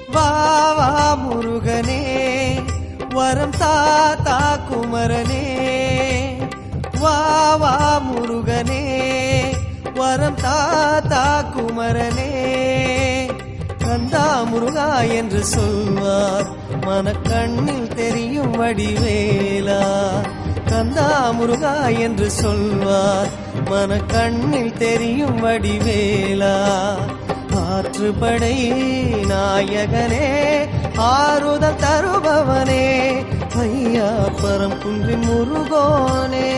வா வா முருகனே வரம் தாத்தா குமரனே வா வா முருகனே வரம் தாத்தா குமரனே கந்தா முருகா என்று சொல்வார் மனக்கண்ணில் தெரியும் வடிவேலா கந்தா முருகா என்று சொல்வார் மனக்கண்ணில் தெரியும் வடிவேலா ஆற்றுப்படை நாயகனே ஆறுதல் தருபவனே ஐயா பரம் குன்றின் முருகோனே